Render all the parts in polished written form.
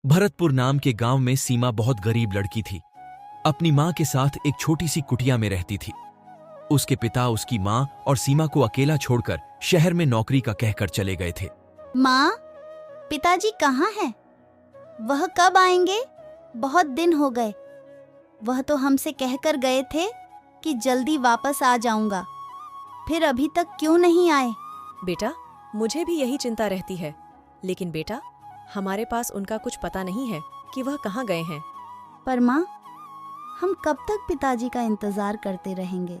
भरतपुर नाम के गांव में सीमा बहुत गरीब लड़की थी। अपनी मां के साथ एक छोटी सी कुटिया में रहती थी। उसके पिता उसकी मां और सीमा को अकेला छोड़कर शहर में नौकरी का कहकर चले गए थे। माँ, पिताजी कहाँ हैं? वह कब आएंगे? बहुत दिन हो गए। वह तो हमसे कहकर गए थे कि जल्दी वापस आ जाऊंगा, फिर अभी तक क्यों नहीं आए? बेटा, मुझे भी यही चिंता रहती है, लेकिन बेटा हमारे पास उनका कुछ पता नहीं है कि वह कहाँ गए हैं। पर माँ, हम कब तक पिताजी का इंतजार करते रहेंगे?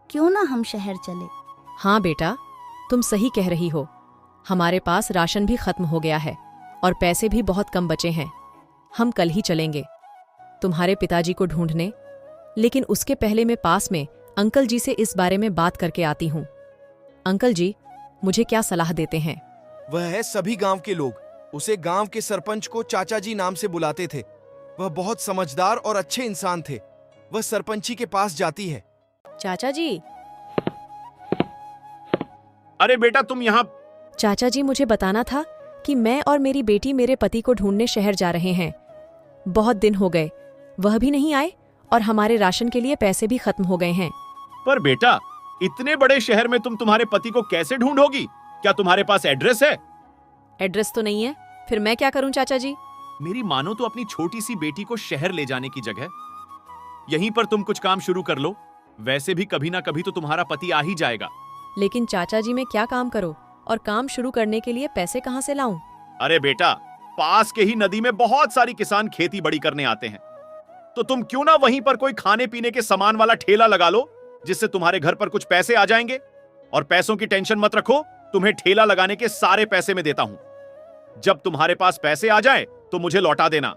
क्यों ना हम शहर चले? हाँ बेटा, तुम सही कह रही हो। हमारे पास राशन भी खत्म हो गया है और पैसे भी बहुत कम बचे हैं। हम कल ही चलेंगे तुम्हारे पिताजी को ढूंढने, लेकिन उसके पहले मैं पास में अंकल जी से इस बारे में बात करके आती हूँ। अंकल जी, मुझे क्या सलाह देते हैं? वह है सभी गांव के लोग उसे गांव के सरपंच को चाचा जी नाम से बुलाते थे। वह बहुत समझदार और अच्छे इंसान थे। वह सरपंची के पास जाती है। चाचा जी। अरे बेटा, तुम यहाँ। चाचा जी, मुझे बताना था कि मैं और मेरी बेटी मेरे पति को ढूंढने शहर जा रहे हैं। बहुत दिन हो गए, वह भी नहीं आए और हमारे राशन के लिए पैसे भी खत्म हो गए हैं। पर बेटा, इतने बड़े शहर में तुम तुम्हारे पति को कैसे ढूंढोगी? क्या तुम्हारे पास एड्रेस है? एड्रेस तो नहीं है, फिर मैं क्या करूं चाचा जी? मेरी मानो तो अपनी छोटी सी बेटी को शहर ले जाने की जगह यहीं पर तुम कुछ काम शुरू कर लो। वैसे भी कभी ना कभी तो तुम्हारा पति आ ही जाएगा। लेकिन चाचा जी, मैं क्या काम करूं और काम शुरू करने के लिए पैसे कहां से लाऊं? अरे बेटा, पास के ही नदी में बहुत सारी किसान खेती बड़ी करने आते हैं, तो तुम क्यों ना वहीं पर कोई खाने पीने के सामान वाला ठेला लगा लो, जिससे तुम्हारे घर पर कुछ पैसे आ जाएंगे। और पैसों की टेंशन मत रखो, तुम्हें ठेला लगाने के सारे पैसे मैं देता हूं। जब तुम्हारे पास पैसे आ जाए तो मुझे लौटा देना।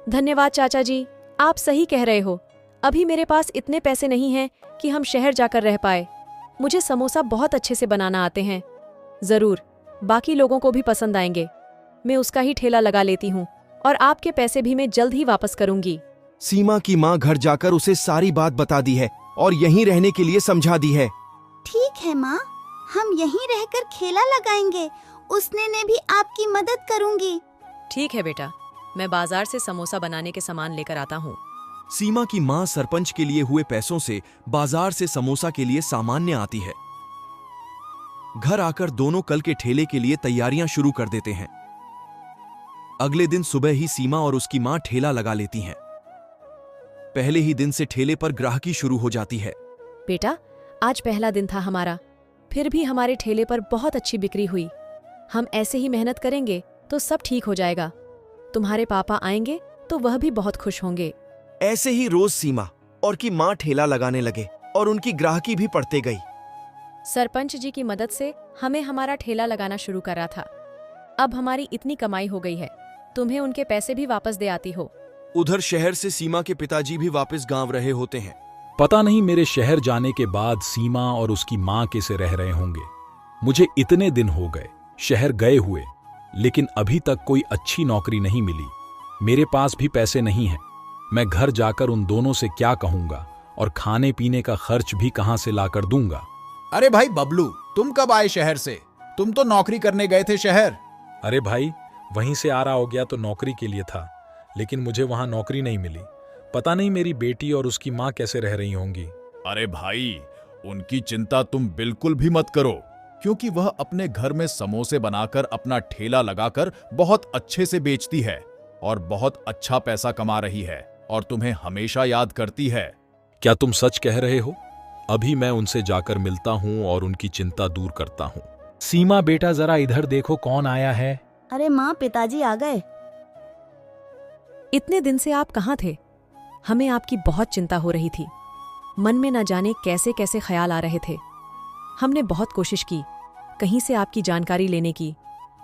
धन्यवाद चाचा जी, आप सही कह रहे हो। अभी मेरे पास इतने पैसे नहीं हैं कि हम शहर जाकर रह पाए। मुझे समोसा बहुत अच्छे से बनाना आते हैं। जरूर, बाकी लोगों को भी पसंद आएंगे। मैं उसका ही ठेला लगा लेती हूँ और आपके पैसे भी मैं जल्द ही वापस करूंगी। सीमा की मां घर जाकर उसे सारी बात बता दी है और यहीं रहने के लिए समझा दी है। ठीक है माँ, हम यहीं रहकर ठेला लगाएंगे। उसने ने भी आपकी मदद करूंगी। ठीक है बेटा, मैं बाजार से समोसा बनाने के सामान लेकर आता हूँ। सीमा की मां सरपंच के लिए हुए पैसों से बाजार से समोसा के लिए सामान्य आती है। घर आकर दोनों कल के ठेले के लिए तैयारियां शुरू कर देते हैं। अगले दिन सुबह ही सीमा और उसकी मां ठेला लगा लेती हैं। पहले ही दिन से ठेले पर ग्राहकी शुरू हो जाती है। बेटा, आज पहला दिन था हमारा, फिर भी हमारे ठेले पर बहुत अच्छी बिक्री हुई। हम ऐसे ही मेहनत करेंगे तो सब ठीक हो जाएगा। तुम्हारे पापा आएंगे तो वह भी बहुत खुश होंगे। ऐसे ही रोज सीमा और की मां ठेला लगाने लगे और उनकी ग्राहकी भी बढ़ते गई। सरपंच जी की मदद से हमें हमारा ठेला लगाना शुरू करा था। अब हमारी इतनी कमाई हो गई है, तुम्हें उनके पैसे भी वापस दे आती हो। उधर शहर से सीमा के पिताजी भी वापस गांव रहे होते हैं। पता नहीं मेरे शहर जाने के बाद सीमा और उसकी मां कैसे रह रहे होंगे। मुझे इतने दिन हो गए शहर गए हुए, लेकिन अभी तक कोई अच्छी नौकरी नहीं मिली। मेरे पास भी पैसे नहीं हैं। मैं घर जाकर उन दोनों से क्या कहूंगा और खाने पीने का खर्च भी कहां से लाकर दूंगा। अरे भाई बबलू, तुम कब आए शहर से? तुम तो नौकरी करने गए थे शहर। अरे भाई, वहीं से आ रहा हो गया तो नौकरी के लिए था, लेकिन मुझे वहां नौकरी नहीं मिली। पता नहीं मेरी बेटी और उसकी मां कैसे रह रही होंगी। अरे भाई, उनकी चिंता तुम बिल्कुल भी मत करो, क्योंकि वह अपने घर में समोसे बनाकर अपना ठेला लगाकर बहुत अच्छे से बेचती है और बहुत अच्छा पैसा कमा रही है और तुम्हें हमेशा याद करती है। क्या तुम सच कह रहे हो? अभी मैं उनसे जाकर मिलता हूं और उनकी चिंता दूर करता हूं। सीमा बेटा, जरा इधर देखो कौन आया है। अरे माँ, पिताजी आ गए। इतने दिन से आप कहाँ थे? हमें आपकी बहुत चिंता हो रही थी। मन में न जाने कैसे कैसे ख्याल आ रहे थे। हमने बहुत कोशिश की कहीं से आपकी जानकारी लेने की,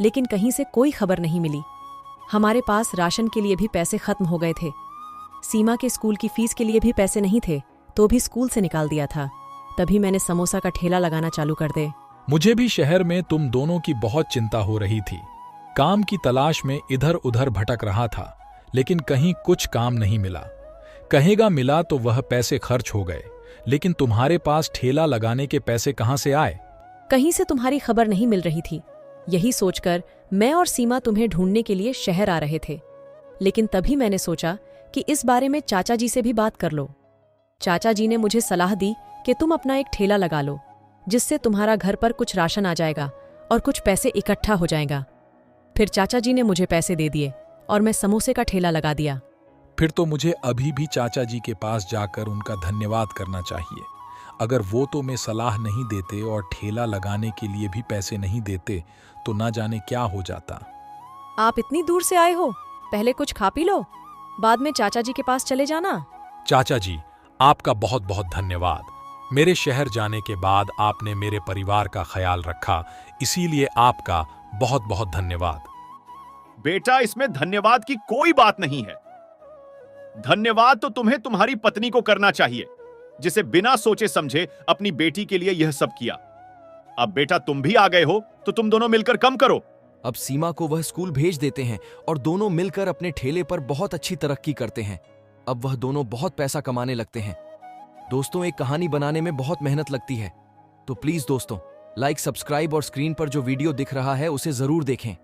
लेकिन कहीं से कोई खबर नहीं मिली। हमारे पास राशन के लिए भी पैसे खत्म हो गए थे। सीमा के स्कूल की फीस के लिए भी पैसे नहीं थे, तो भी स्कूल से निकाल दिया था। तभी मैंने समोसा का ठेला लगाना चालू कर दे। मुझे भी शहर में तुम दोनों की बहुत चिंता हो रही थी। काम की तलाश में इधर उधर भटक रहा था, लेकिन कहीं कुछ काम नहीं मिला। कहेगा मिला तो वह पैसे खर्च हो गए, लेकिन तुम्हारे पास ठेला लगाने के पैसे कहां से आए? कहीं से तुम्हारी खबर नहीं मिल रही थी। यही सोचकर मैं और सीमा तुम्हें ढूंढने के लिए शहर आ रहे थे। लेकिन तभी मैंने सोचा कि इस बारे में चाचा जी से भी बात कर लो। चाचा जी ने मुझे सलाह दी कि तुम अपना एक ठेला लगा लो, जिससे तुम्हारा घर पर कुछ राशन आ जाएगा और कुछ पैसे इकट्ठा हो जाएगा। फिर चाचा जी ने मुझे पैसे दे दिए और मैं समोसे का ठेला लगा दिया। फिर तो मुझे अभी भी चाचा जी के पास जाकर उनका धन्यवाद करना चाहिए। अगर वो तो मैं सलाह नहीं देते और ठेला लगाने के लिए भी पैसे नहीं देते तो ना जाने क्या हो जाता। आप इतनी दूर से आए हो, पहले कुछ खा पी लो, बाद में चाचा जी के पास चले जाना। चाचा जी, आपका बहुत बहुत धन्यवाद। मेरे शहर जाने के बाद आपने मेरे परिवार का ख्याल रखा, इसीलिए आपका बहुत बहुत धन्यवाद। बेटा, इसमें धन्यवाद की कोई बात नहीं है। धन्यवाद तो तुम्हें तुम्हारी पत्नी को करना चाहिए, जिसे बिना सोचे समझे अपनी बेटी के लिए यह सब किया। अब बेटा तुम भी आ गए हो तो तुम दोनों मिलकर कम करो। अब सीमा को वह स्कूल भेज देते हैं और दोनों मिलकर अपने ठेले पर बहुत अच्छी तरक्की करते हैं। अब वह दोनों बहुत पैसा कमाने लगते हैं। दोस्तों, एक कहानी बनाने में बहुत मेहनत लगती है, तो प्लीज दोस्तों लाइक, सब्सक्राइब और स्क्रीन पर जो वीडियो दिख रहा है उसे जरूर देखें।